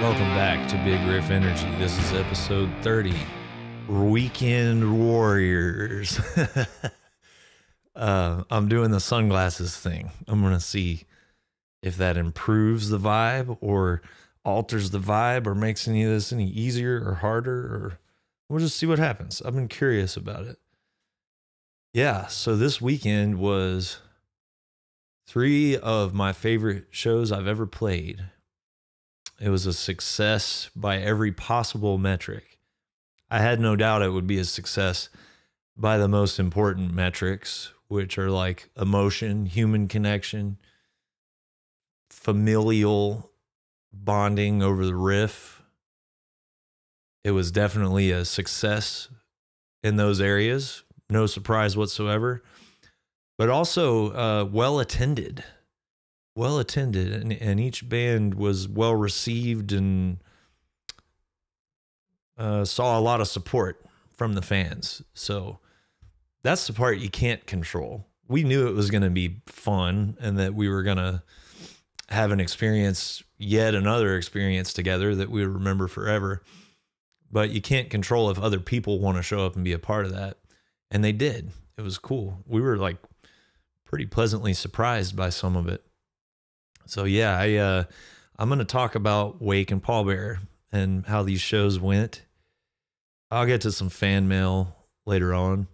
Welcome back to Big Riff Energy. This is episode 30, Rweekend Rwarriors. I'm doing the sunglasses thing. I'm going to see if that improves the vibe or alters the vibe or makes any of this any easier or harder, or we'll just see what happens. I've been curious about it. Yeah, so this weekend was 3 of my favorite shows I've ever played. It was a success by every possible metric. I had no doubt it would be a success by the most important metrics, which are like emotion, human connection, familial bonding over the riff. It was definitely a success in those areas. No surprise whatsoever. But also well attended. Well attended, and each band was well received and saw a lot of support from the fans. So that's the part you can't control. We knew it was going to be fun and that we were going to have an experience, yet another experience together that we remember forever. But you can't control if other people want to show up and be a part of that. And they did. It was cool. We were like pretty pleasantly surprised by some of it. So yeah, I'm going to talk about Rwake and Pallbearer and how these shows went. I'll get to some fan mail later on.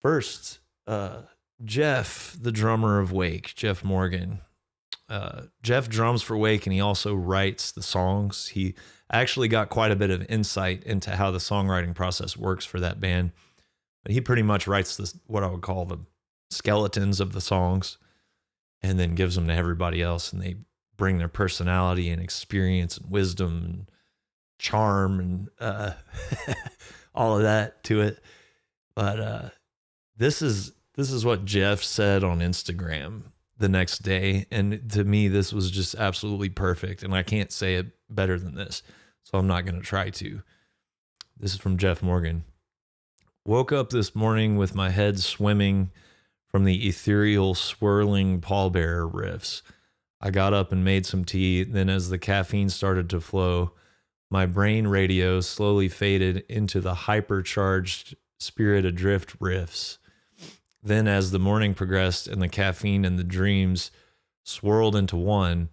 First, Jeff, the drummer of Rwake, Jeff Morgan. Jeff drums for Rwake and he also writes the songs. He actually got quite a bit of insight into how the songwriting process works for that band. But he pretty much writes this, what I would call the skeletons of the songs, and then gives them to everybody else, and they bring their personality and experience and wisdom and charm and all of that to it. But this is what Jeff said on Instagram the next day, and to me this was just absolutely perfect, and I can't say it better than this, so I'm not going to try to. This is from Jeff Morgan. Woke up this morning with my head swimming from the ethereal, swirling pallbearer riffs. I got up and made some tea. Then as the caffeine started to flow, my brain radio slowly faded into the hypercharged Spirit Adrift riffs. Then as the morning progressed and the caffeine and the dreams swirled into one,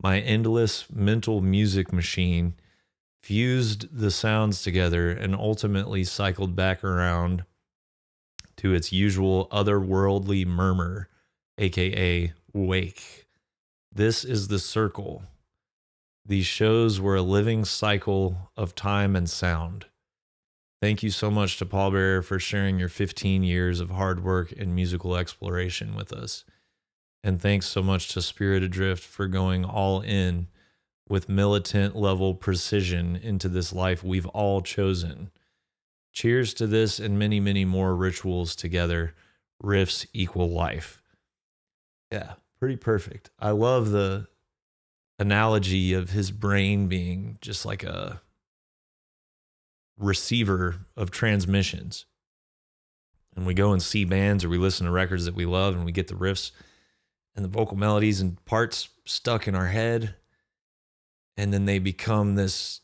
my endless mental music machine fused the sounds together and ultimately cycled back around to its usual otherworldly murmur, aka wake. This is the circle. These shows were a living cycle of time and sound. Thank you so much to Pallbearer for sharing your 15 years of hard work and musical exploration with us. And thanks so much to Spirit Adrift for going all in with militant level precision into this life we've all chosen. Cheers to this and many, many more rituals together. Riffs equal life. Yeah, pretty perfect. I love the analogy of his brain being just like a receiver of transmissions. And we go and see bands or we listen to records that we love and we get the riffs and the vocal melodies and parts stuck in our head. And then they become this,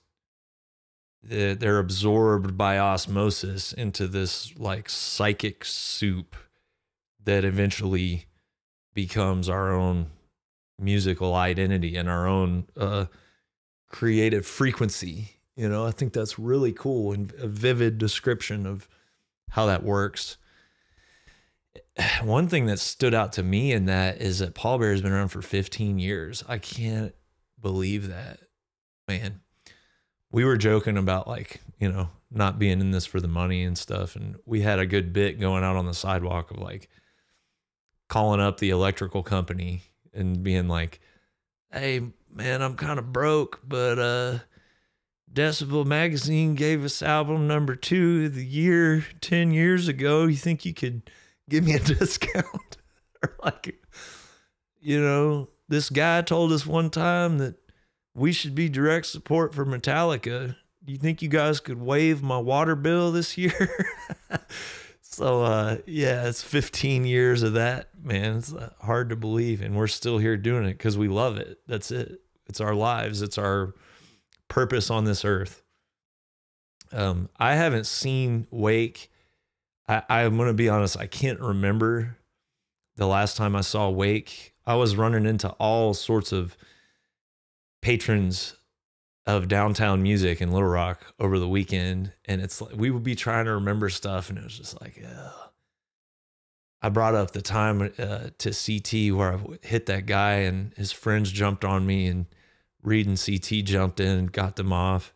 they're absorbed by osmosis into this like psychic soup that eventually becomes our own musical identity and our own creative frequency. You know, I think that's really cool and a vivid description of how that works. One thing that stood out to me in that is that Pallbearer has been around for 15 years. I can't believe that, man. We were joking about like, you know, not being in this for the money and stuff. And we had a good bit going out on the sidewalk of like calling up the electrical company and being like, hey man, I'm kind of broke, but Decibel Magazine gave us album number 2 of the year 10 years ago. You think you could give me a discount? Or like, you know, this guy told us one time that we should be direct support for Metallica. Do you think you guys could waive my water bill this year? So, yeah, it's 15 years of that, man. It's hard to believe. And we're still here doing it because we love it. That's it. It's our lives. It's our purpose on this earth. I haven't seen Wake. I'm going to be honest. I can't remember the last time I saw Wake. I was running into all sorts of patrons of downtown music in Little Rock over the weekend. And it's like, we would be trying to remember stuff. And it was just like, ugh. I brought up the time to CT where I hit that guy and his friends jumped on me, and Reed and CT jumped in and got them off.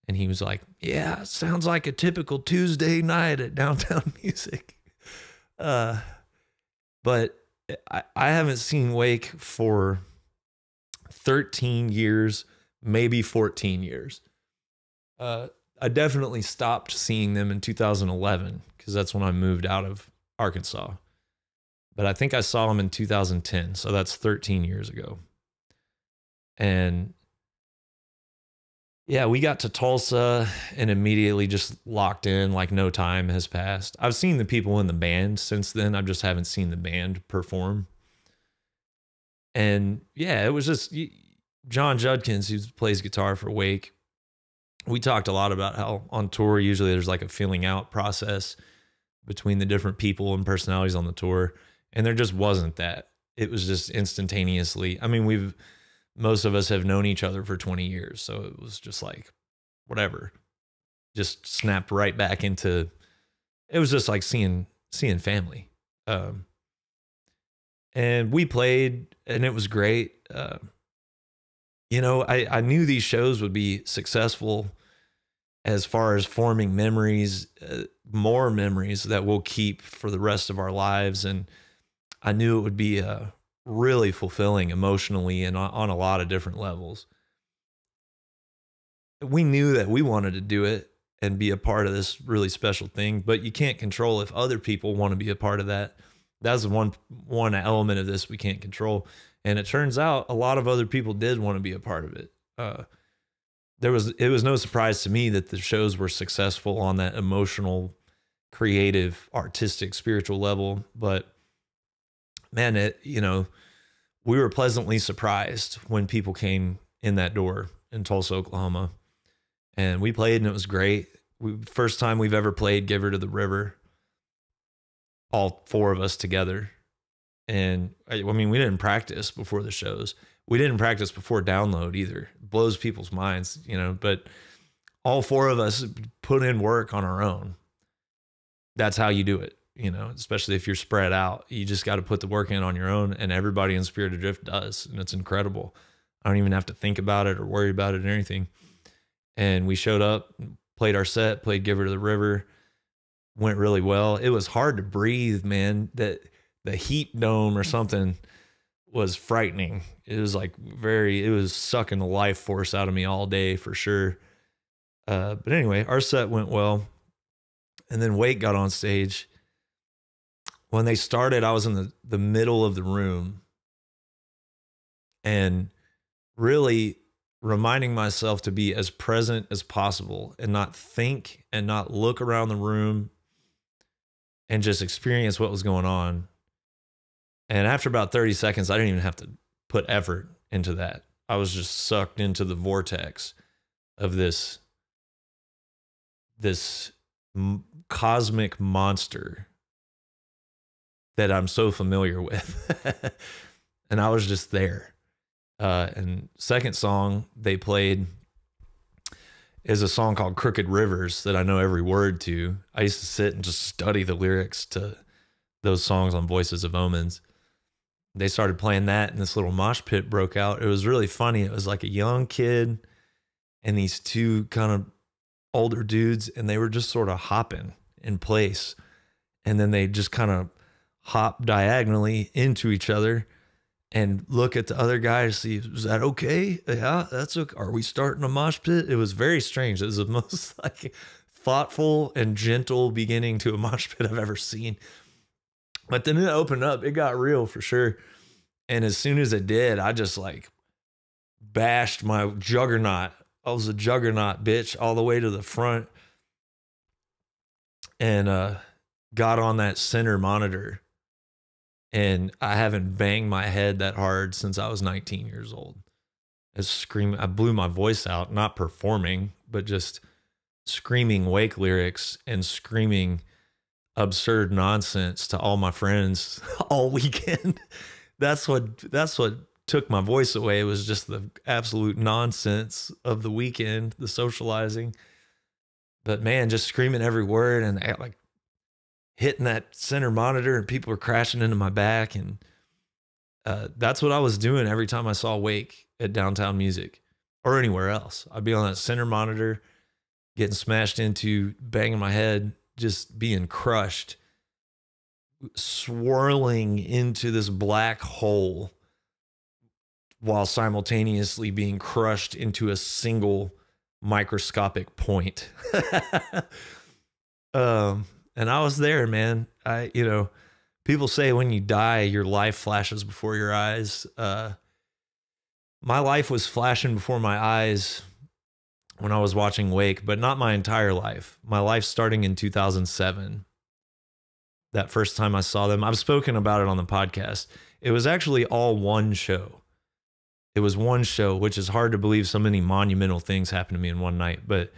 And he was like, yeah, sounds like a typical Tuesday night at downtown music. But I haven't seen Wake for 13 years, maybe 14 years. I definitely stopped seeing them in 2011 because that's when I moved out of Arkansas. But I think I saw them in 2010, so that's 13 years ago. And yeah, we got to Tulsa and immediately just locked in like no time has passed. I've seen the people in the band since then. I just haven't seen the band perform. And yeah, it was just John Judkins, who plays guitar for Wake. We talked a lot about how on tour, usually there's like a feeling out process between the different people and personalities on the tour. And there just wasn't that. It was just instantaneously. I mean, most of us have known each other for 20 years. So it was just like, whatever, just snapped right back into, it was just like seeing family. And we played and it was great. You know, I knew these shows would be successful as far as forming memories, more memories that we'll keep for the rest of our lives. And I knew it would be really fulfilling emotionally and on a lot of different levels. We knew that we wanted to do it and be a part of this really special thing, but you can't control if other people want to be a part of that. That's one element of this we can't control. And it turns out a lot of other people did want to be a part of it. It was no surprise to me that the shows were successful on that emotional, creative, artistic, spiritual level. But man, we were pleasantly surprised when people came in that door in Tulsa, Oklahoma, and we played and it was great. First time we've ever played Give Her to the River, all four of us together. And I mean, we didn't practice before the shows. We didn't practice before download either. It blows people's minds, but all four of us put in work on our own. That's how you do it, especially if you're spread out. You just got to put the work in on your own, and everybody in Spirit Adrift does. And it's incredible. I don't even have to think about it or worry about it or anything. And we showed up, played our set, played Give Her to the River, went really well. It was hard to breathe, man. That the heat dome or something was frightening. It was like it was sucking the life force out of me all day for sure. But anyway, our set went well. And then Wake got on stage. When they started, I was in the middle of the room and really reminding myself to be as present as possible and not think and not look around the room and just experience what was going on. And after about 30 seconds, I didn't even have to put effort into that. I was just sucked into the vortex of this cosmic monster that I'm so familiar with. And I was just there. And second song they played is a song called Crooked Rivers that I know every word to. I used to sit and just study the lyrics to those songs on Voices of Omens. They started playing that and this little mosh pit broke out. It was really funny. It was like a young kid and these two kind of older dudes, and they were just sort of hopping in place. And then they just kind of hop diagonally into each other and look at the other guy to see, is that okay? Yeah, that's okay. Are we starting a mosh pit? It was very strange. It was the most like thoughtful and gentle beginning to a mosh pit I've ever seen. But then it opened up. It got real for sure. And as soon as it did, I just like bashed my juggernaut. I was a juggernaut, bitch, all the way to the front. And got on that center monitor. And I haven't banged my head that hard since I was 19 years old. as screaming. I blew my voice out, not performing, but just screaming Wake lyrics and screaming absurd nonsense to all my friends all weekend. That's what took my voice away. It was just the absolute nonsense of the weekend, the socializing. But man, just screaming every word and like hitting that center monitor, and people were crashing into my back. And that's what I was doing every time I saw Wake at Downtown Music or anywhere else. I'd be on that center monitor, getting smashed into, banging my head, just being crushed, swirling into this black hole while simultaneously being crushed into a single microscopic point. And I was there, man. You know, people say when you die, your life flashes before your eyes. My life was flashing before my eyes when I was watching Wake, but not my entire life. My life starting in 2007. That first time I saw them, I've spoken about it on the podcast. It was actually all one show. It was one show, which is hard to believe so many monumental things happened to me in one night. But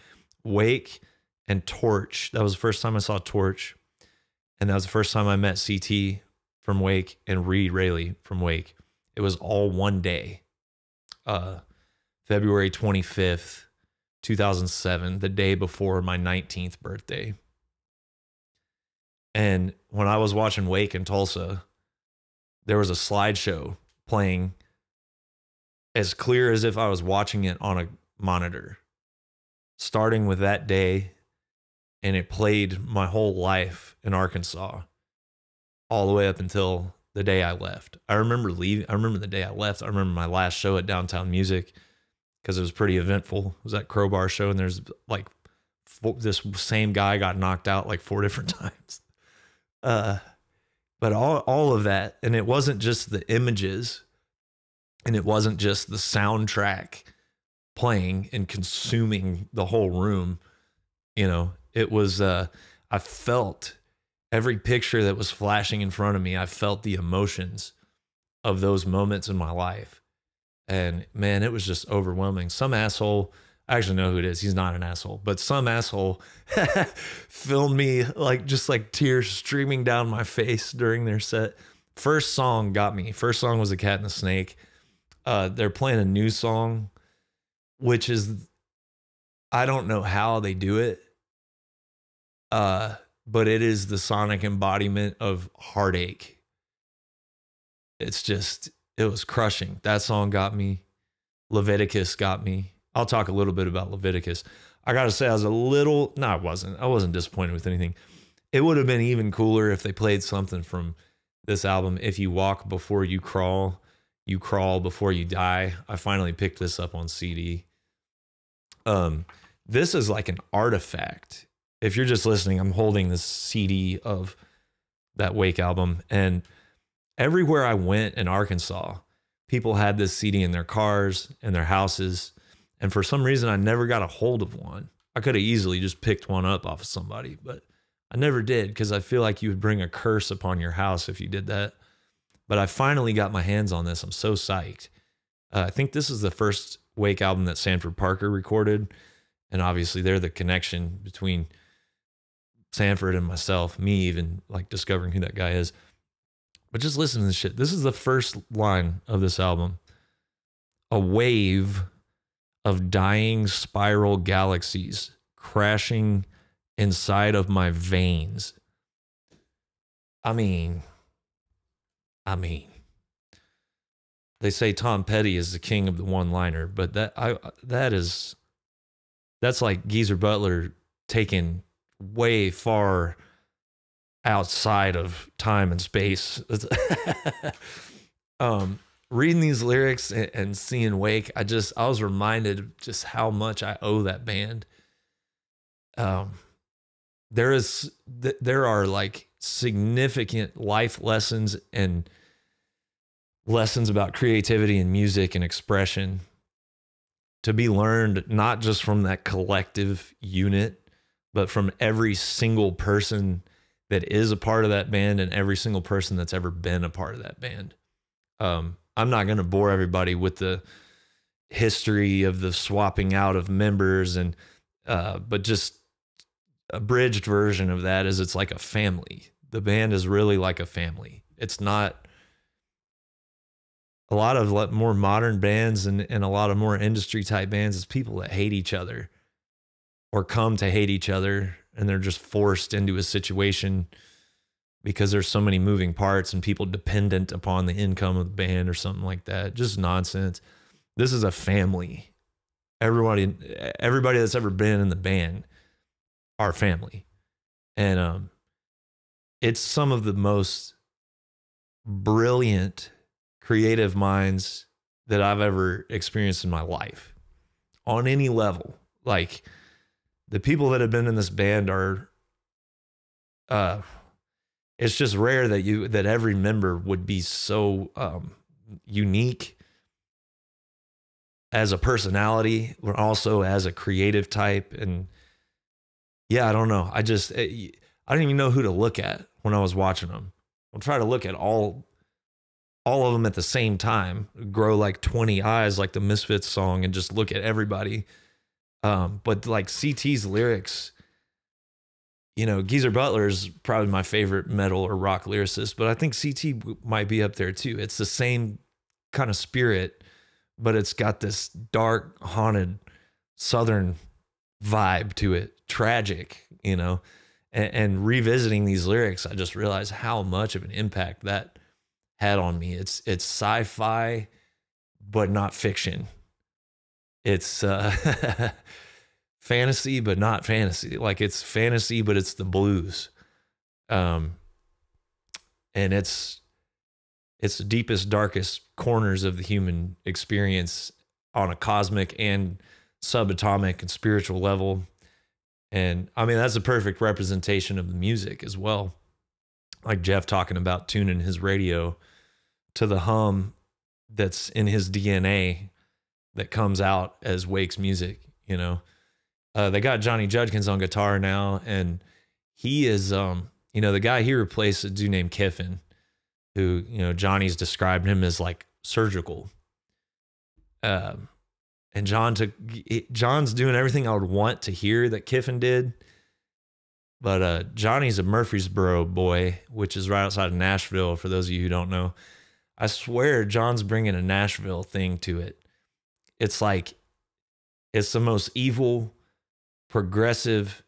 Wake and Torch, that was the first time I saw Torch. And that was the first time I met CT from Wake and Reed Rayleigh from Wake. It was all one day. February 25th, 2007, the day before my 19th birthday. And when I was watching Wake in Tulsa, there was a slideshow playing as clear as if I was watching it on a monitor, starting with that day. And it played my whole life in Arkansas all the way up until the day I left. I remember leaving. I remember the day I left. I remember my last show at Downtown Music because it was pretty eventful. It was that Crowbar show, and there's like this same guy got knocked out like 4 different times. But all of that, and it wasn't just the images, and it wasn't just the soundtrack playing and consuming the whole room. You know, it was, I felt every picture that was flashing in front of me. I felt the emotions of those moments in my life. And man, it was just overwhelming. Some asshole, I actually know who it is. He's not an asshole, but some asshole filmed me like just like tears streaming down my face during their set. First song got me. First song was A Cat and the Snake. They're playing a new song, which is, I don't know how they do it. But it is the sonic embodiment of heartache. It's just, it was crushing. That song got me. Leviticus got me. I'll talk a little bit about Leviticus. I got to say, I was a little, no, I wasn't disappointed with anything. It would have been even cooler if they played something from this album. If you walk before you crawl before you die. I finally picked this up on CD. This is like an artifact. If you're just listening, I'm holding this CD of that Wake album, and everywhere I went in Arkansas, people had this CD in their cars and their houses. And for some reason, I never got a hold of one. I could have easily just picked one up off of somebody, but I never did, because I feel like you would bring a curse upon your house if you did that. But I finally got my hands on this. I'm so psyched. I think this is the first Wake album that Sanford Parker recorded. And obviously they're the connection between Sanford and myself, me even like discovering who that guy is. But just listen to this shit. This is the first line of this album. A wave of dying spiral galaxies crashing inside of my veins. I mean, they say Tom Petty is the king of the one-liner, but that's like Geezer Butler taken way far outside of time and space. Reading these lyrics and seeing Wake, I was reminded of just how much I owe that band. There are like significant life lessons and lessons about creativity and music and expression to be learned, not just from that collective unit, but from every single person that is a part of that band and every single person that's ever been a part of that band. I'm not going to bore everybody with the history of the swapping out of members, and but just abridged version of that is it's like a family. The band is really like a family. It's not a lot of more modern bands and a lot of more industry type bands. It's people that hate each other or come to hate each other, and they're just forced into a situation because there's so many moving parts and people dependent upon the income of the band or something like that. Just nonsense. This is a family. Everybody that's ever been in the band are family. And it's some of the most brilliant creative minds that I've ever experienced in my life on any level. Like, the people that have been in this band are, it's just rare that every member would be so unique as a personality, but also as a creative type. And yeah, I don't know. I didn't even know who to look at when I was watching them. I'll try to look at all of them at the same time, grow like 20 eyes, like the Misfits song, and just look at everybody. But like CT's lyrics, you know, Geezer Butler is probably my favorite metal or rock lyricist, but I think CT might be up there too. It's the same kind of spirit, but it's got this dark, haunted Southern vibe to it. Tragic, you know, and revisiting these lyrics, I just realized how much of an impact that had on me. It's sci-fi, but not fiction. It's fantasy, but not fantasy. Like, it's fantasy, but it's the blues. And it's the deepest, darkest corners of the human experience on a cosmic and subatomic and spiritual level. And I mean, that's a perfect representation of the music as well. Like Jeff talking about tuning his radio to the hum that's in his DNA that comes out as Wake's music, you know. They got Johnny Judkins on guitar now, and he is, you know, the guy he replaced, a dude named Kiffin, who, you know, Johnny's described him as like surgical. And John's doing everything I would want to hear that Kiffin did. But Johnny's a Murfreesboro boy, which is right outside of Nashville, for those of you who don't know. I swear John's bringing a Nashville thing to it. It's like, it's the most evil, progressive,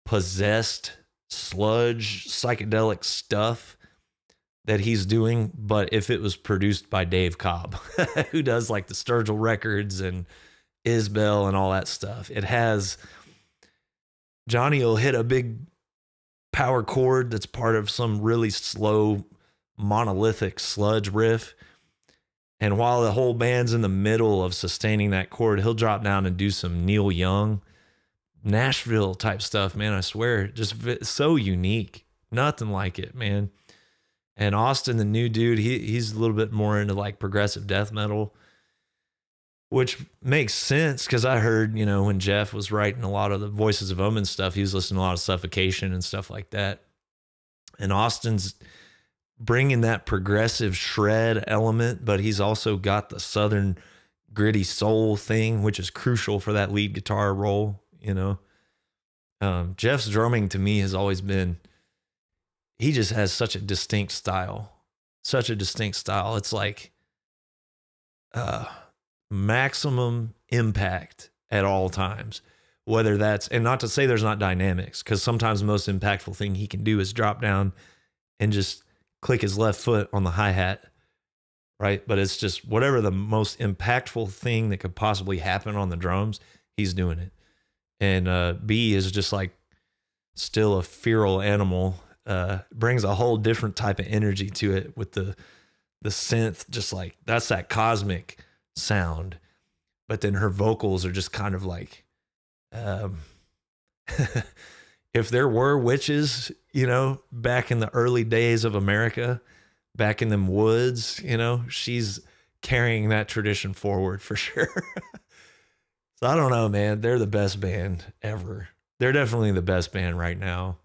possessed, sludge, psychedelic stuff that he's doing, but if it was produced by Dave Cobb, who does like the Sturgill records and Isbell and all that stuff. It has, Johnny will hit a big power chord that's part of some really slow, monolithic sludge riff. And while the whole band's in the middle of sustaining that chord, he'll drop down and do some Neil Young, Nashville type stuff, man. I swear, just so unique. Nothing like it, man. And Austin, the new dude, he's a little bit more into like progressive death metal, which makes sense because I heard, you know, when Jeff was writing a lot of the Voices of Omen stuff, he was listening to a lot of Suffocation and stuff like that. And Austin's bringing that progressive shred element, but he's also got the Southern gritty soul thing, which is crucial for that lead guitar role, you know. Jeff's drumming to me has always been, he just has such a distinct style. Such a distinct style. It's like maximum impact at all times. Whether that's, and not to say there's not dynamics, because sometimes the most impactful thing he can do is drop down and just click his left foot on the hi-hat, right? But it's just whatever the most impactful thing that could possibly happen on the drums, he's doing it. And B is just like still a feral animal. Brings a whole different type of energy to it with the synth, just like, that's that cosmic sound. But then her vocals are just kind of like, if there were witches, you know, back in the early days of America, back in them woods, you know, she's carrying that tradition forward for sure. So I don't know, man. They're the best band ever. They're definitely the best band right now.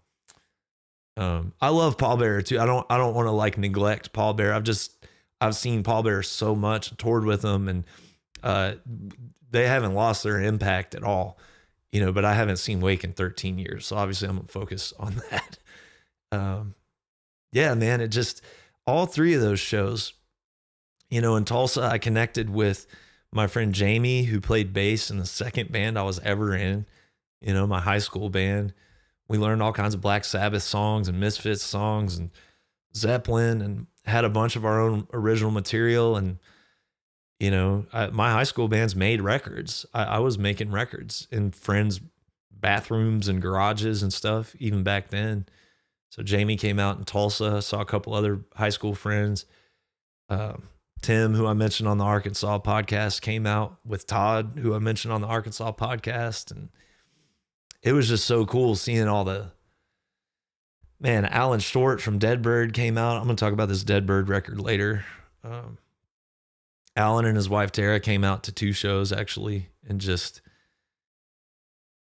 I love Pallbearer too. I don't want to like neglect Pallbearer. I've seen Pallbearer so much, toured with them, and They haven't lost their impact at all, you know, but I haven't seen Wake in 13 years. So obviously I'm going to focus on that. Yeah, man, it just, all three of those shows, you know, in Tulsa, I connected with my friend Jamie, who played bass in the second band I was ever in, you know, my high school band. We learned all kinds of Black Sabbath songs and Misfits songs and Zeppelin, and had a bunch of our own original material. And, you know, my high school bands made records. I was making records in friends' bathrooms and garages and stuff, even back then. So Jamie came out in Tulsa, saw a couple other high school friends. Tim, who I mentioned on the Arkansas podcast, came out with Todd, who I mentioned on the Arkansas podcast. And it was just so cool seeing all the, man, Alan Short from Deadbird came out. I'm going to talk about this Deadbird record later. Alan and his wife Tara came out to 2 shows actually, and just,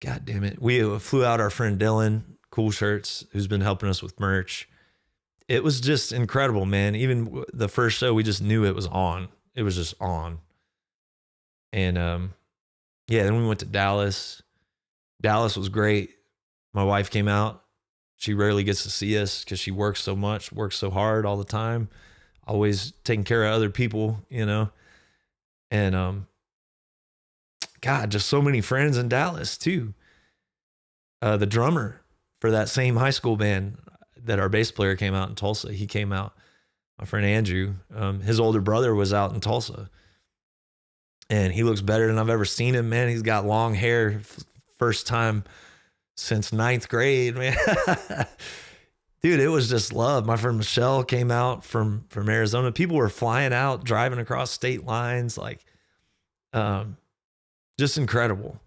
God damn it. We flew out our friend Dylan, Cool Shirts, who's been helping us with merch. It was just incredible, man. Even the first show, we just knew it was on. It was just on. And yeah, then we went to Dallas. Dallas was great. My wife came out. She rarely gets to see us because she works so much, works so hard all the time, always taking care of other people, you know. And God, just so many friends in Dallas too. The drummer for that same high school band that our bass player came out in Tulsa, he came out, my friend Andrew, his older brother was out in Tulsa, and he looks better than I've ever seen him, man. He's got long hair, first time since 9th grade, man. Dude, it was just love. My friend Michelle came out from Arizona. People were flying out, driving across state lines, like, just incredible.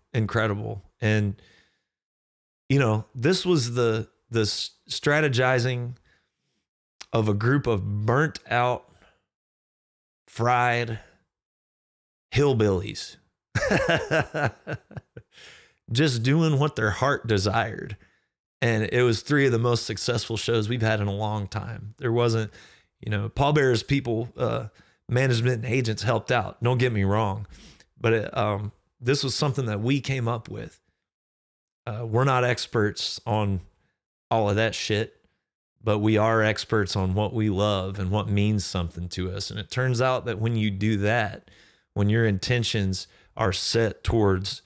And, you know, this was the strategizing of a group of burnt out, fried hillbillies, just doing what their heart desired. And it was 3 of the most successful shows we've had in a long time. There wasn't, you know, Pallbearer's people, management and agents helped out. Don't get me wrong. But this was something that we came up with. We're not experts on all of that shit, but we are experts on what we love and what means something to us. And it turns out that when you do that, when your intentions are set towards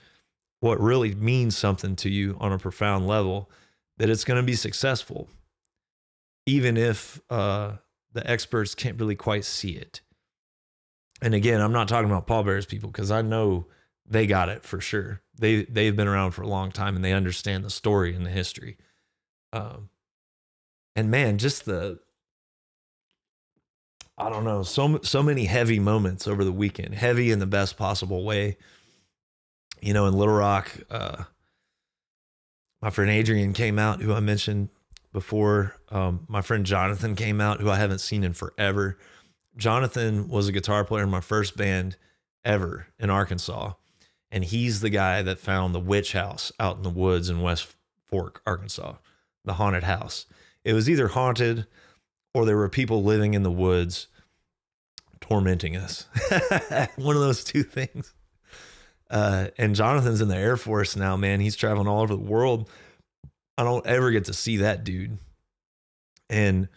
what really means something to you on a profound level, that it's going to be successful, even if the experts can't really quite see it. And again, I'm not talking about Pallbearer's people, because I know they got it for sure. They've been around for a long time, and they understand the story and the history. And man, just I don't know, so many heavy moments over the weekend, heavy in the best possible way. You know, in Little Rock, my friend Adrian came out, who I mentioned before. My friend Jonathan came out, who I haven't seen in forever. Jonathan was a guitar player in my first band ever in Arkansas. And he's the guy that found the witch house out in the woods in West Fork, Arkansas, the haunted house. It was either haunted or there were people living in the woods tormenting us. One of those 2 things. And Jonathan's in the Air Force now, man. He's traveling all over the world. I don't ever get to see that dude. And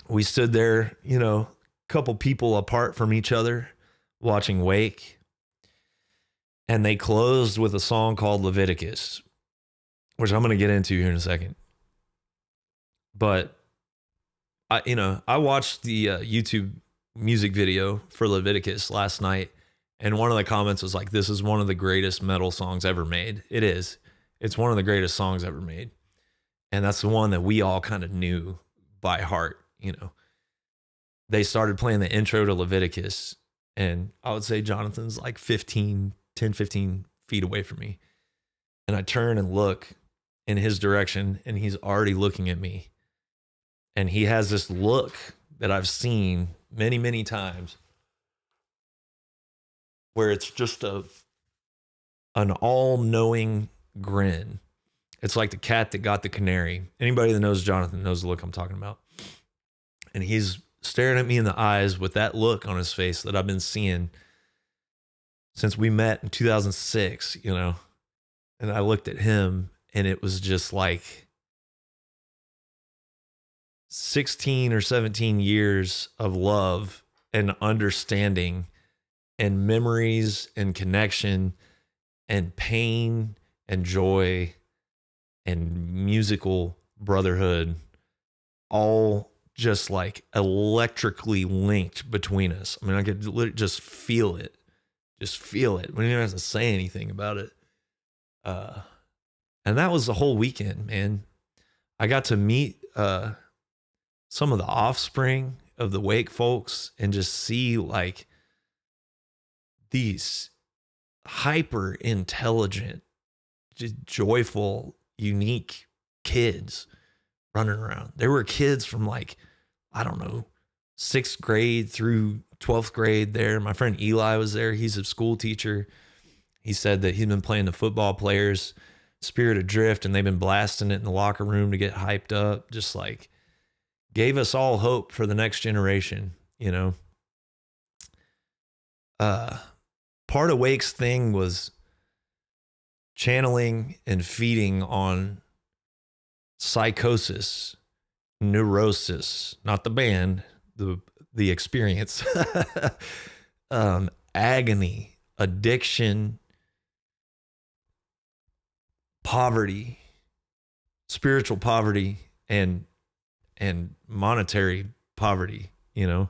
we stood there, you know, a couple people apart from each other watching Wake. And they closed with a song called Leviticus, which I'm going to get into here in a second. But I watched the YouTube music video for Leviticus last night, and one of the comments was like, "This is one of the greatest metal songs ever made." It is. It's one of the greatest songs ever made. And that's the one that we all kind of knew by heart, you know. They started playing the intro to Leviticus, and I would say Jonathan's like 10, 15 feet away from me. And I turn and look in his direction, and he's already looking at me. And he has this look that I've seen many, many times, where it's just an all-knowing grin. It's like the cat that got the canary. Anybody that knows Jonathan knows the look I'm talking about. And he's staring at me in the eyes with that look on his face that I've been seeing since we met in 2006, you know, and I looked at him and it was just like 16 or 17 years of love and understanding and memories and connection and pain and joy and musical brotherhood, all just like electrically linked between us. I mean, I could just feel it. Just feel it. We didn't even have to say anything about it. And that was the whole weekend, man. I got to meet some of the offspring of the Wake folks and just see like these hyper intelligent, just joyful, unique kids running around. There were kids from like, I don't know, 6th grade through 12th grade there. My friend Eli was there. He's a school teacher. He said that he'd been playing the football players' Spirit Adrift and they've been blasting it in the locker room to get hyped up. Just like gave us all hope for the next generation, you know. Part of Wake's thing was channeling and feeding on psychosis, neurosis, not the band, the experience, agony, addiction, poverty, spiritual poverty, and monetary poverty, you know,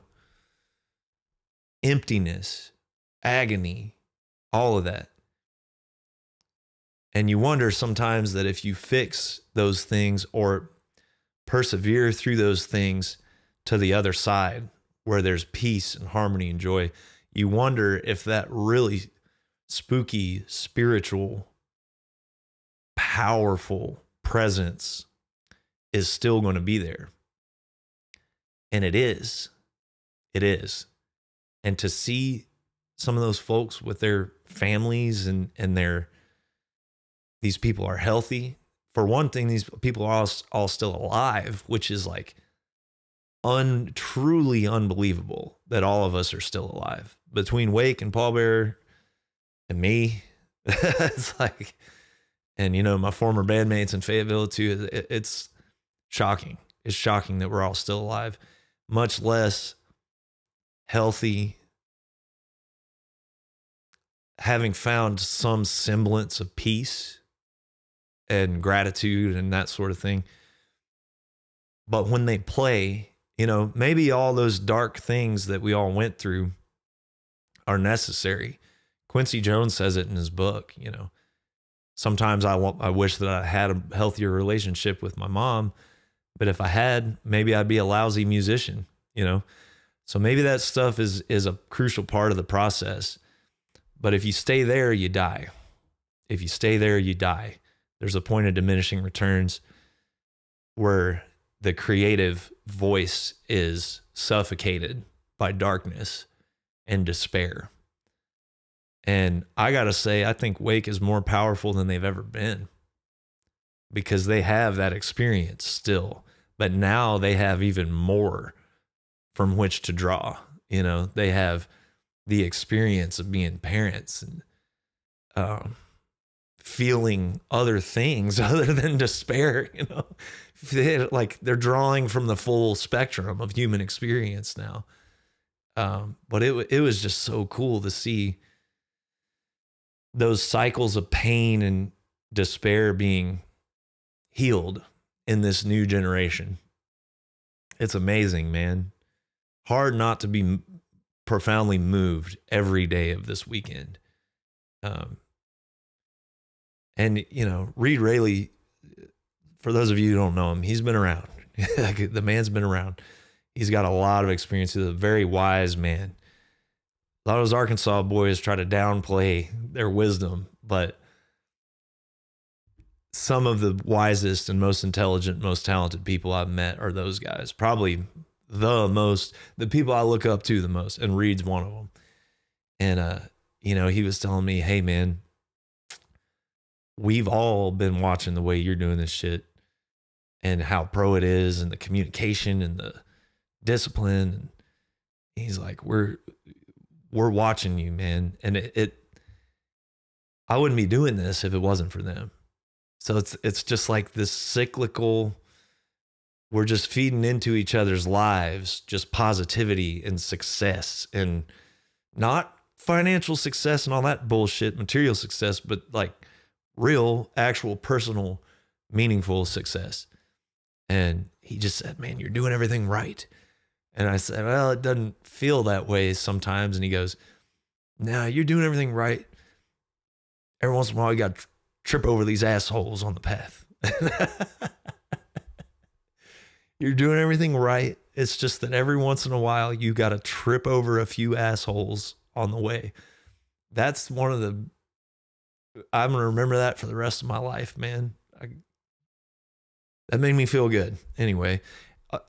emptiness, agony, all of that. And you wonder sometimes that if you fix those things or persevere through those things to the other side where there's peace and harmony and joy, you wonder if that really spooky, spiritual, powerful presence is still going to be there. And it is. It is. And to see some of those folks with their families and these people are healthy. For one thing, these people are all still alive, which is like truly unbelievable that all of us are still alive. Between Rwake and Pallbearer and me, it's like, and you know, my former bandmates in Fayetteville too, it's shocking. It's shocking that we're all still alive, much less healthy, having found some semblance of peace and gratitude and that sort of thing. But when they play, you know, maybe all those dark things that we all went through are necessary. Quincy Jones says it in his book, you know, sometimes I wish that I had a healthier relationship with my mom, but if I had, maybe I'd be a lousy musician, you know? So maybe that stuff is a crucial part of the process. But if you stay there, you die. If you stay there, you die. There's a point of diminishing returns where the creative voice is suffocated by darkness and despair. And I got to say, I think Rwake is more powerful than they've ever been because they have that experience still, but now they have even more from which to draw. You know, they have the experience of being parents and feeling other things other than despair, you know. They're drawing from the full spectrum of human experience now. But it was just so cool to see those cycles of pain and despair being healed in this new generation. It's amazing, man. Hard not to be profoundly moved every day of this weekend. And, you know, Reed Raley, for those of you who don't know him, he's been around. The man's been around. He's got a lot of experience. He's a very wise man. A lot of those Arkansas boys try to downplay their wisdom, but some of the wisest and most intelligent, most talented people I've met are those guys. Probably the people I look up to the most, and Reed's one of them. And, you know, he was telling me, hey, man, we've all been watching the way you're doing this shit and how pro it is and the communication and the discipline. And he's like, we're watching you, man. And I wouldn't be doing this if it wasn't for them. So it's just like this cyclical, we're just feeding into each other's lives, just positivity and success, and not financial success and all that bullshit, material success, but like real, actual, personal, meaningful success. And he just said, man, you're doing everything right. And I said, well, it doesn't feel that way sometimes. And he goes, nah, you're doing everything right. Every once in a while, you got to trip over these assholes on the path. You're doing everything right. It's just that every once in a while, you got to trip over a few assholes on the way. That's one of the, I'm going to remember that for the rest of my life, man. That made me feel good. Anyway,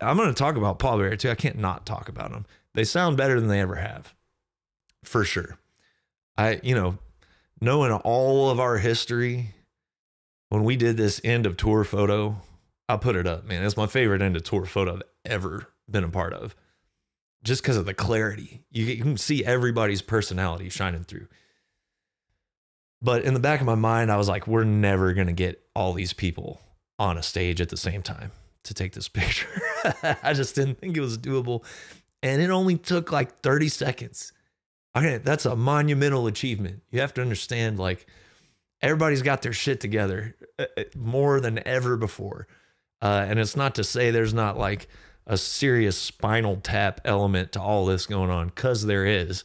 I'm going to talk about Pallbearer too. I can't not talk about them. They sound better than they ever have, for sure. Knowing all of our history, when we did this end of tour photo, I'll put it up, man. It's my favorite end of tour photo I've ever been a part of. Just because of the clarity. You can see everybody's personality shining through. But in the back of my mind, I was like, we're never going to get all these people on a stage at the same time to take this picture. I just didn't think it was doable. And it only took like 30 seconds. Okay, that's a monumental achievement. You have to understand, like, everybody's got their shit together more than ever before. And it's not to say there's not like a serious Spinal Tap element to all this going on, because there is.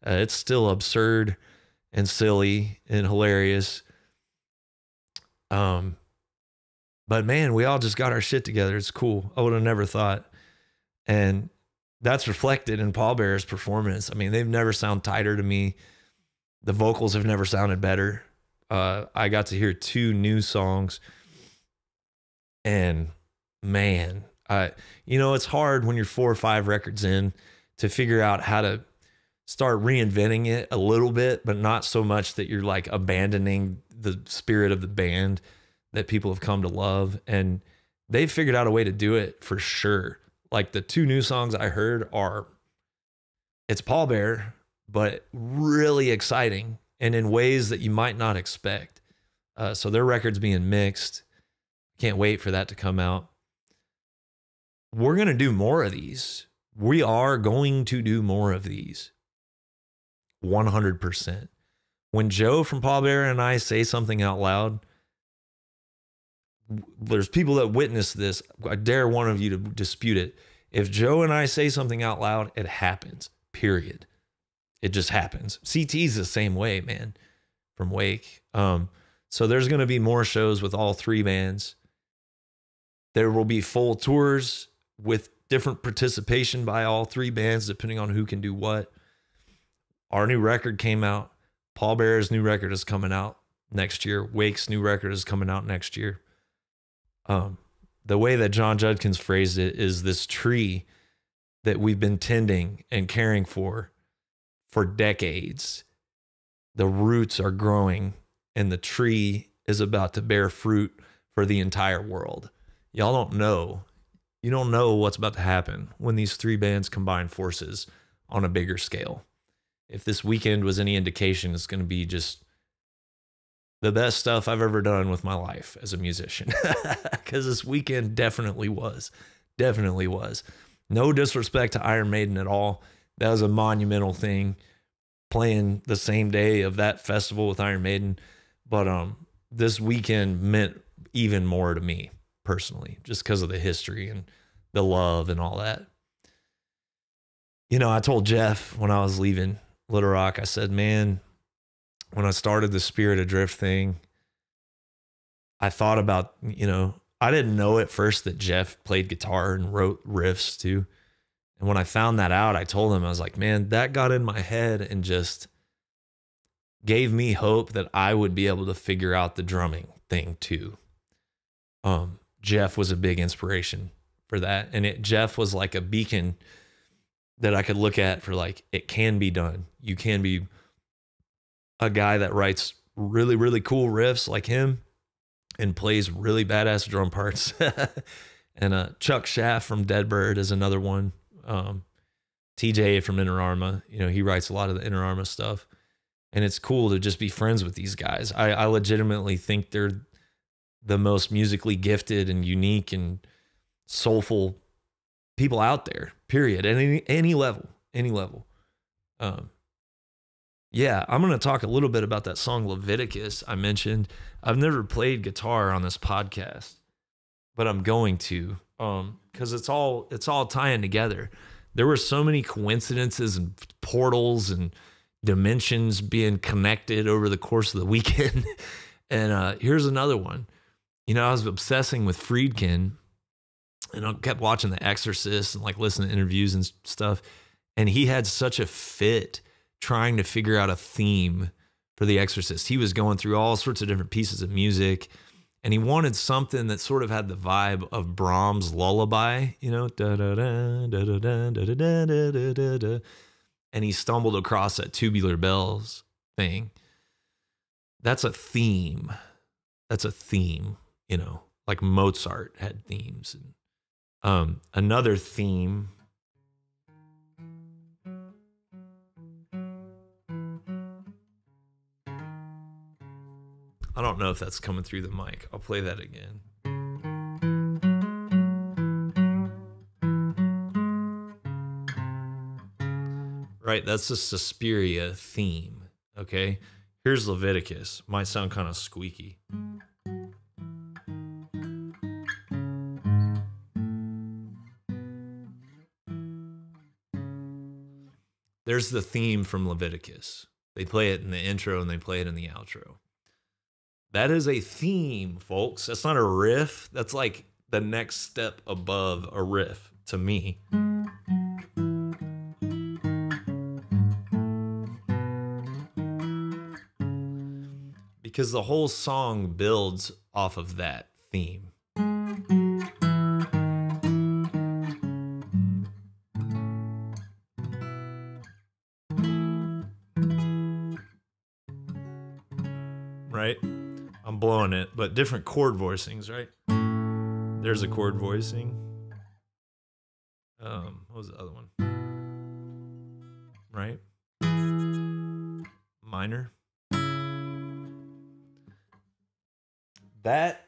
It's still absurd and silly and hilarious. But man, we all just got our shit together. It's cool. I would have never thought. And that's reflected in Pallbearer's performance. I mean, they've never sound tighter to me. The vocals have never sounded better. I got to hear 2 new songs, and man, it's hard when you're 4 or 5 records in to figure out how to start reinventing it a little bit, but not so much that you're like abandoning the spirit of the band that people have come to love. And they've figured out a way to do it for sure. Like the 2 new songs I heard it's Pallbearer, but really exciting and in ways that you might not expect. So their record's being mixed. Can't wait for that to come out. We're going to do more of these. We are going to do more of these. 100%. When Joe from Pallbearer and I say something out loud, there's people that witness this. I dare one of you to dispute it. If Joe and I say something out loud, it happens, period. It just happens. CT's the same way, man, from Wake. So there's going to be more shows with all 3 bands. There will be full tours with different participation by all 3 bands, depending on who can do what. Our new record came out. Pallbearer's new record is coming out next year. Wake's new record is coming out next year. The way that John Judkins phrased it is this tree that we've been tending and caring for decades. The roots are growing and the tree is about to bear fruit for the entire world. Y'all don't know. You don't know what's about to happen when these 3 bands combine forces on a bigger scale. If this weekend was any indication, it's going to be just the best stuff I've ever done with my life as a musician. Because this weekend definitely was. Definitely was. No disrespect to Iron Maiden at all. That was a monumental thing, playing the same day of that festival with Iron Maiden. But this weekend meant even more to me personally, just because of the history and the love and all that. I told Jeff when I was leaving Little Rock, I said, man, when I started the Spirit Adrift thing, I thought about, I didn't know at first that Jeff played guitar and wrote riffs too. And when I found that out, I told him, I was like, man, that got in my head and just gave me hope that I would be able to figure out the drumming thing too. Jeff was a big inspiration for that. And Jeff was like a beacon that I could look at for like, it can be done. You can be a guy that writes really, really cool riffs like him and plays really badass drum parts. And Chuck Schaff from Deadbird is another one. TJ from Inner Arma, he writes a lot of the Inner Arma stuff. And it's cool to just be friends with these guys. I legitimately think they're the most musically gifted and unique and soulful people out there, period. At any level, any level. Yeah, I'm going to talk a little bit about that song Leviticus I mentioned. I've never played guitar on this podcast, but I'm going to, because it's all tying together. There were so many coincidences and portals and dimensions being connected over the course of the weekend. And here's another one. You know, I was obsessing with Friedkin, and I kept watching The Exorcist and like listening to interviews and stuff. And he had such a fit trying to figure out a theme for The Exorcist. He was going through all sorts of different pieces of music, and he wanted something that sort of had the vibe of Brahms' Lullaby, you know, da da da da da da da da da da da da. And he stumbled across that Tubular Bells thing. That's a theme. That's a theme, you know, like Mozart had themes. And another theme. I don't know if that's coming through the mic. I'll play that again. Right, that's the Suspiria theme, okay? Here's Leviticus. Might sound kind of squeaky. There's the theme from Leviticus. They play it in the intro and they play it in the outro. That is a theme, folks. That's not a riff. That's like the next step above a riff to me. Because the whole song builds off of that theme. Right? I'm blowing it, but different chord voicings, right? There's a chord voicing. What was the other one? Right? Minor. That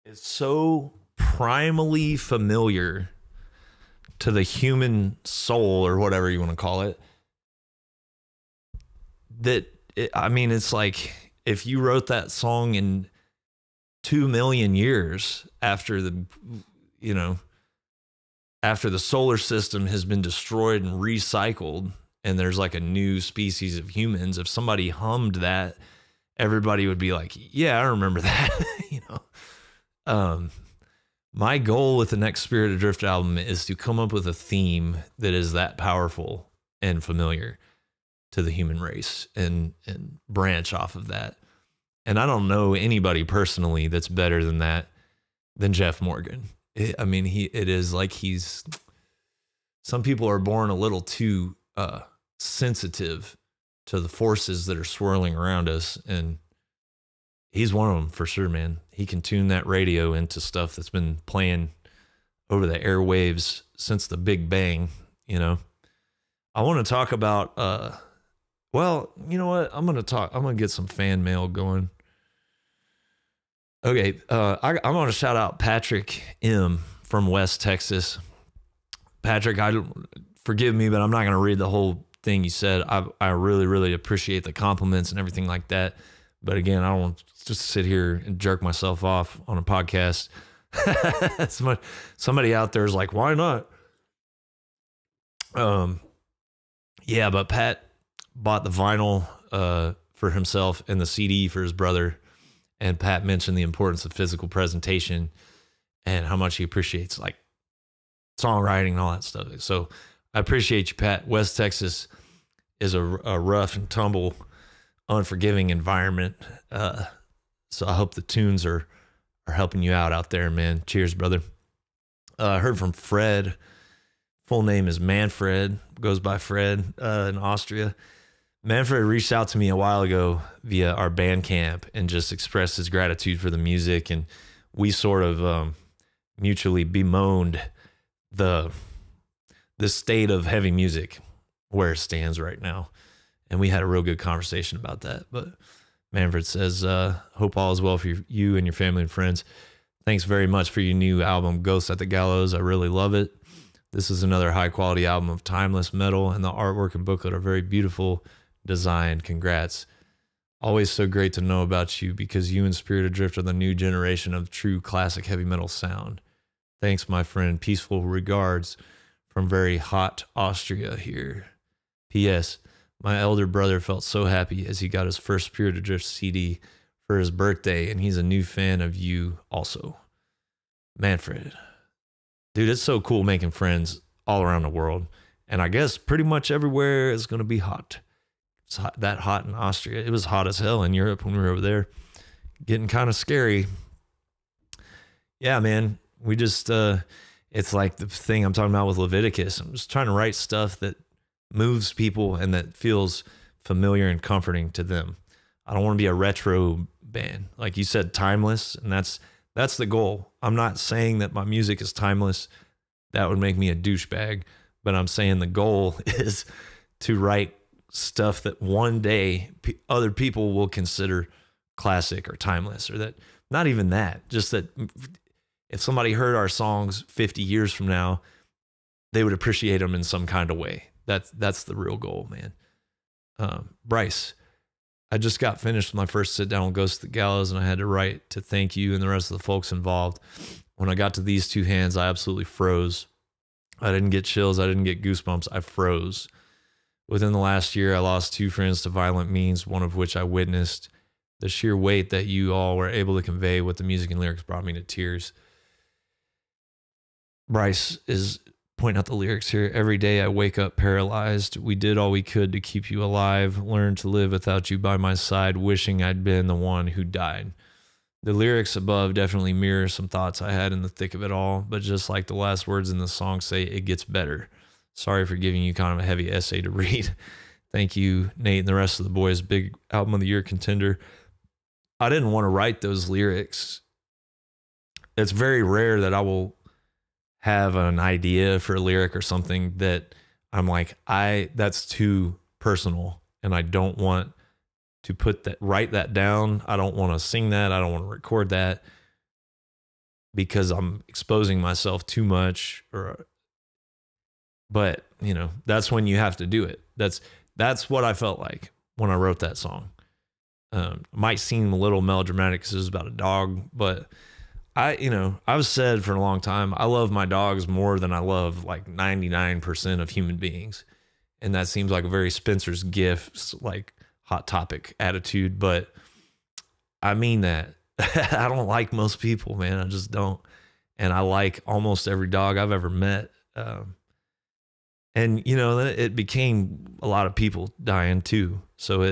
is so primally familiar to the human soul, or whatever you want to call it, that I mean, it's like if you wrote that song in 2 million years after the, you know, after the solar system has been destroyed and recycled, and there's like a new species of humans, if somebody hummed that, everybody would be like, yeah, I remember that. You know, my goal with the next Spirit Adrift album is to come up with a theme that is that powerful and familiar to the human race, and branch off of that. And I don't know anybody personally that's better than that than Jeff Morgan. I mean, it is like some people are born a little too sensitive to the forces that are swirling around us, and he's one of them for sure, man. He can tune that radio into stuff that's been playing over the airwaves since the Big Bang, you know. I want to talk about well, you know what? I'm going to get some fan mail going. Okay, I'm going to shout out Patrick M from West Texas. Patrick, forgive me, but I'm not going to read the whole thing you said. I really, really appreciate the compliments and everything like that. But again, I don't want to just sit here and jerk myself off on a podcast. Somebody out there is like, why not? Yeah, but Pat bought the vinyl for himself and the CD for his brother. And Pat mentioned the importance of physical presentation and how much he appreciates like songwriting and all that stuff. So I appreciate you, Pat. West Texas is a rough and tumble, unforgiving environment. So I hope the tunes are helping you out there, man. Cheers, brother. I heard from Fred. Full name is Manfred, goes by Fred in Austria. Manfred reached out to me a while ago via our Bandcamp and just expressed his gratitude for the music. And we sort of mutually bemoaned the state of heavy music where it stands right now. And we had a real good conversation about that. But Manfred says, hope all is well for you and your family and friends. Thanks very much for your new album, Ghosts at the Gallows. I really love it. This is another high quality album of timeless metal, and the artwork and booklet are very beautiful design. Congrats. Always so great to know about you, because you and Spirit Adrift are the new generation of true classic heavy metal sound. Thanks, my friend. Peaceful regards from very hot Austria here. P.S. My elder brother felt so happy as he got his first Spirit Adrift CD for his birthday, and he's a new fan of you also. Manfred. Dude, it's so cool making friends all around the world. And I guess pretty much everywhere is going to be hot. It's that hot in Austria. It was hot as hell in Europe when we were over there. Getting kind of scary. Yeah, man. We just, it's like the thing I'm talking about with Leviticus. I'm just trying to write stuff that moves people and that feels familiar and comforting to them. I don't want to be a retro band. Like you said, timeless. And that's the goal. I'm not saying that my music is timeless. That would make me a douchebag. But I'm saying the goal is to write stuff that one day other people will consider classic or timeless, or that, not even that, just that if somebody heard our songs 50 years from now, they would appreciate them in some kind of way. That's the real goal, man. Bryce, I just got finished with my first sit down with Ghost of the Gallows, and I had to write to thank you and the rest of the folks involved. When I got to these two hands, I absolutely froze. I didn't get chills. I didn't get goosebumps. I froze. Within the last year, I lost 2 friends to violent means, one of which I witnessed. The sheer weight that you all were able to convey with the music and lyrics brought me to tears. Bryce is pointing out the lyrics here. Every day I wake up paralyzed. We did all we could to keep you alive. Learned to live without you by my side, wishing I'd been the one who died. The lyrics above definitely mirror some thoughts I had in the thick of it all, but just like the last words in the song say, it gets better. Sorry for giving you kind of a heavy essay to read. Thank you, Nate, and the rest of the boys. Big album of the year contender. I didn't want to write those lyrics. It's very rare that I will have an idea for a lyric or something that I'm like, that's too personal, and I don't want to write that down. I don't want to sing that. I don't want to record that because I'm exposing myself too much. But you know, that's when you have to do it. That's what I felt like when I wrote that song. Might seem a little melodramatic because it was about a dog, but I've said for a long time, I love my dogs more than I love like 99% of human beings. And that seems like a very Spencer's Gifts, like hot topic attitude, but I mean that. I don't like most people, man. I just don't. And I like almost every dog I've ever met. And you know, it became a lot of people dying too. So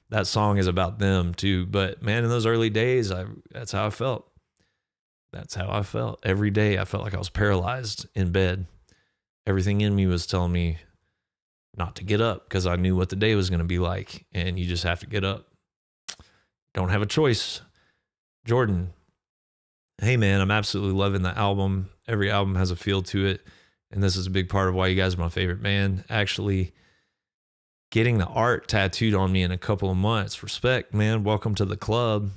that song is about them too. But man, in those early days, that's how I felt. That's how I felt. Every day I felt like I was paralyzed in bed. Everything in me was telling me not to get up because I knew what the day was going to be like. And you just have to get up. Don't have a choice. Jordan, hey man, I'm absolutely loving the album. Every album has a feel to it. And this is a big part of why you guys are my favorite band. Actually, getting the art tattooed on me in a couple of months. Respect, man. Welcome to the club.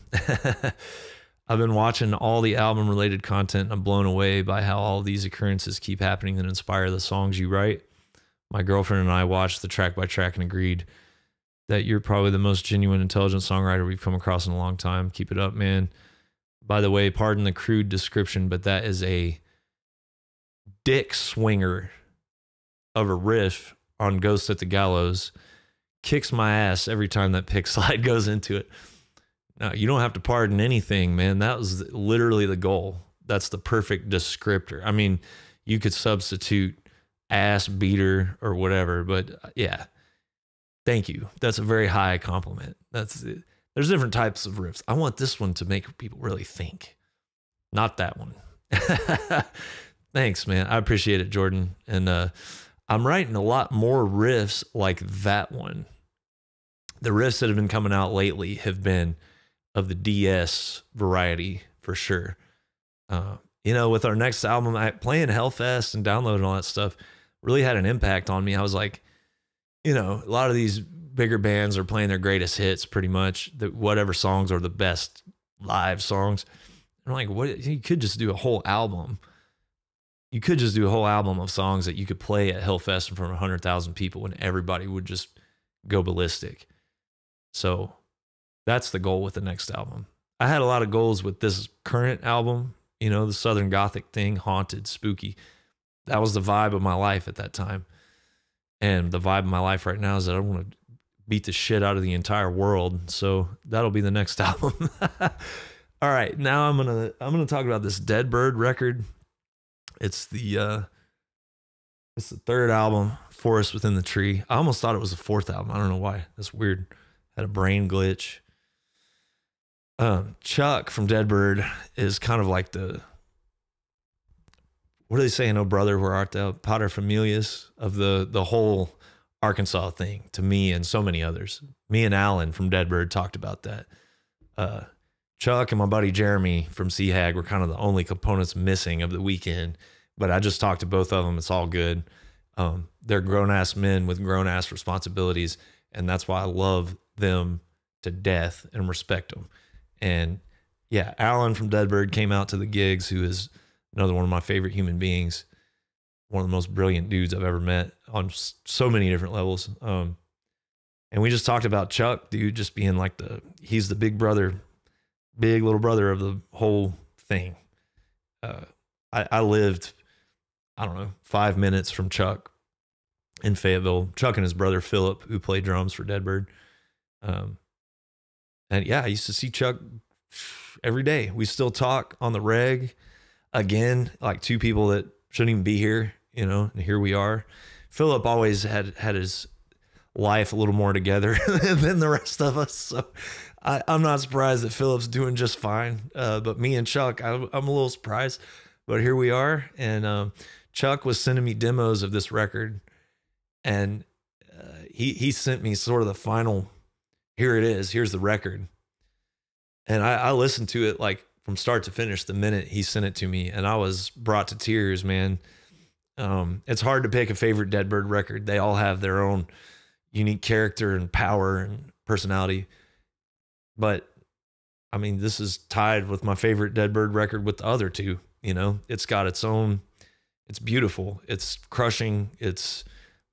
I've been watching all the album related content and I'm blown away by how all these occurrences keep happening that inspire the songs you write. My girlfriend and I watched the track by track and agreed that you're probably the most genuine, intelligent songwriter we've come across in a long time. Keep it up, man. By the way, pardon the crude description, but that is a dick swinger of a riff on Ghost at the Gallows. Kicks my ass every time that pick slide goes into it. No, you don't have to pardon anything, man. That was literally the goal. That's the perfect descriptor. I mean, you could substitute ass beater or whatever, but yeah, thank you. That's a very high compliment. There's different types of riffs. I want this one to make people really think, not that one. Thanks, man. I appreciate it, Jordan. And I'm writing a lot more riffs like that one. The riffs that have been coming out lately have been of the DS variety for sure. With our next album, playing Hellfest and downloading all that stuff really had an impact on me. I was like, a lot of these bigger bands are playing their greatest hits pretty much. Whatever songs are the best live songs. I'm like, what? You could just do a whole album. You could just do a whole album of songs that you could play at Hellfest in front of 100,000 people and everybody would just go ballistic. So that's the goal with the next album. I had a lot of goals with this current album, you know, the Southern Gothic thing, haunted, spooky. That was the vibe of my life at that time. And the vibe of my life right now is that I want to beat the shit out of the entire world. So that'll be the next album. All right, now I'm gonna talk about this Deadbird record. It's the third album, Forest Within the Tree. I almost thought it was the fourth album. I don't know why. That's weird. Had a brain glitch. Chuck from Deadbird is kind of like the, what do they say in Oh Brother, Where Art Thou? Paterfamilias of the whole Arkansas thing to me and so many others. Me and Alan from Deadbird talked about that. Chuck and my buddy Jeremy from Seahag were kind of the only components missing of the weekend, but I just talked to both of them. It's all good. They're grown-ass men with grown-ass responsibilities, and that's why I love them to death and respect them. And yeah, Alan from Deadbird came out to the gigs, who is another one of my favorite human beings, one of the most brilliant dudes I've ever met on so many different levels. And we just talked about Chuck, dude, just being like he's the big brother, big little brother of the whole thing. I lived, I don't know, 5 minutes from Chuck in Fayetteville. Chuck and his brother Philip, who played drums for Deadbird. And yeah, I used to see Chuck every day. We still talk on the reg. Again, like two people that shouldn't even be here, you know, and here we are. Philip always had his life a little more together than the rest of us. So I'm not surprised that Philip's doing just fine. But me and Chuck, I'm a little surprised, but here we are. And Chuck was sending me demos of this record, and he sent me sort of the final, here it is, here's the record. And I listened to it like from start to finish the minute he sent it to me, and I was brought to tears, man. It's hard to pick a favorite Deadbird record. They all have their own unique character and power and personality. But I mean, this is tied with my favorite Deadbird record with the other two. You know, it's got its own, it's beautiful, it's crushing, it's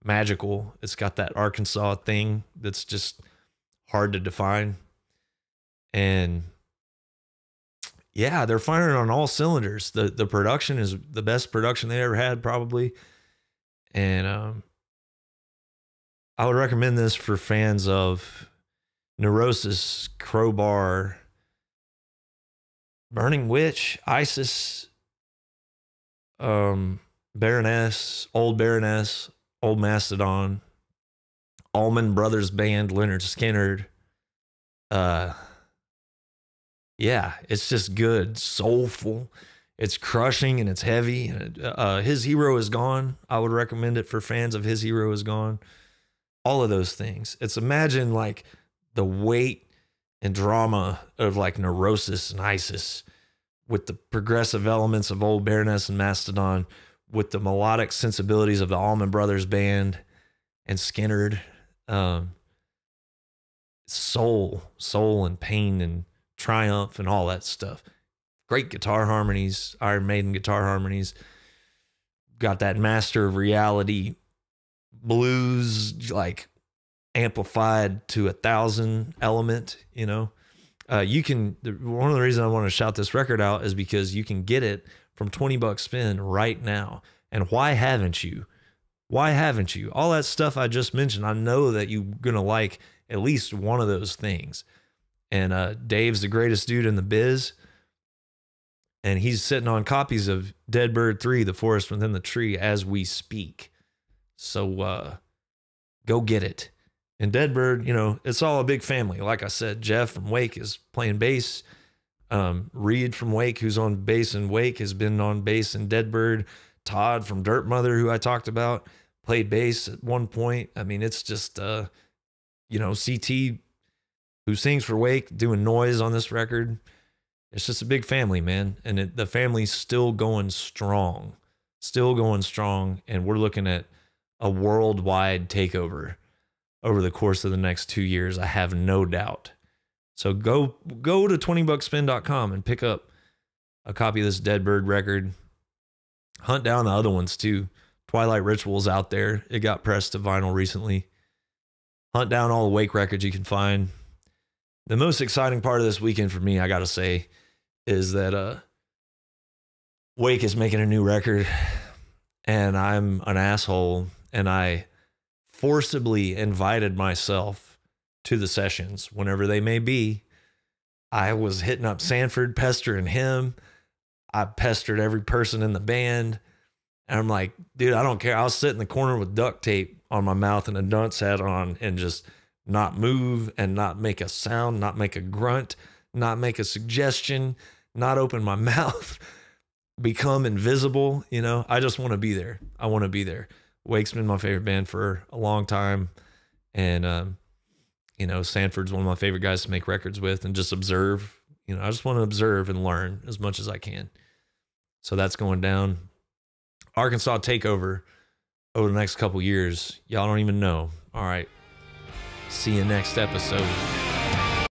magical. It's got that Arkansas thing that's just hard to define. And yeah, they're firing on all cylinders. The production is the best production they ever had, probably. And I would recommend this for fans of Neurosis, Crowbar, Burning Witch, Isis, Baroness, Old Mastodon, Allman Brothers Band, Leonard Skinner. Yeah, it's just good, soulful. It's crushing and it's heavy. His Hero Is Gone. I would recommend it for fans of His Hero Is Gone. All of those things. It's, imagine like the weight and drama of like Neurosis and Isis with the progressive elements of Old Baroness and Mastodon, with the melodic sensibilities of the Allman Brothers Band and Skinnerd. Soul and pain and triumph and all that stuff. Great guitar harmonies, Iron Maiden guitar harmonies. Got that Master of Reality blues, like amplified to 1,000 element, you know. You can, one of the reasons I want to shout this record out is because you can get it from $20 spin right now. And why haven't you? Why haven't you? All that stuff I just mentioned, I know that you're going to like at least one of those things. And Dave's the greatest dude in the biz. And he's sitting on copies of Deadbird 3, The Forest Within the Tree, as we speak. So go get it. And Deadbird, you know, it's all a big family. Like I said, Jeff from Wake is playing bass. Reed from Wake, who's on bass in Wake, has been on bass in Deadbird. Todd from Dirt Mother, who I talked about, played bass at one point. I mean, it's just, you know, CT, who sings for Wake, doing noise on this record. It's just a big family, man. And the family's still going strong. And we're looking at a worldwide takeover over the course of the next 2 years. I have no doubt. So go to 20buckspin.com and pick up a copy of this Deadbird record. Hunt down the other ones too. Twilight Ritual's out there. It got pressed to vinyl recently. Hunt down all the Wake records you can find. The most exciting part of this weekend for me, I gotta say, is that Wake is making a new record, and I'm an asshole, and I forcibly invited myself to the sessions whenever they may be. I was hitting up Sanford, pestering him. I pestered every person in the band. And I'm like, dude, I don't care. I'll sit in the corner with duct tape on my mouth and a dunce hat on and just not move and not make a sound, not make a grunt, not make a suggestion, not open my mouth, become invisible. You know, I just want to be there. I want to be there. Wake's been my favorite band for a long time. And, you know, Sanford's one of my favorite guys to make records with and just observe. You know, I just want to observe and learn as much as I can. So that's going down. Arkansas takeover over the next couple years. Y'all don't even know. All right. See you next episode.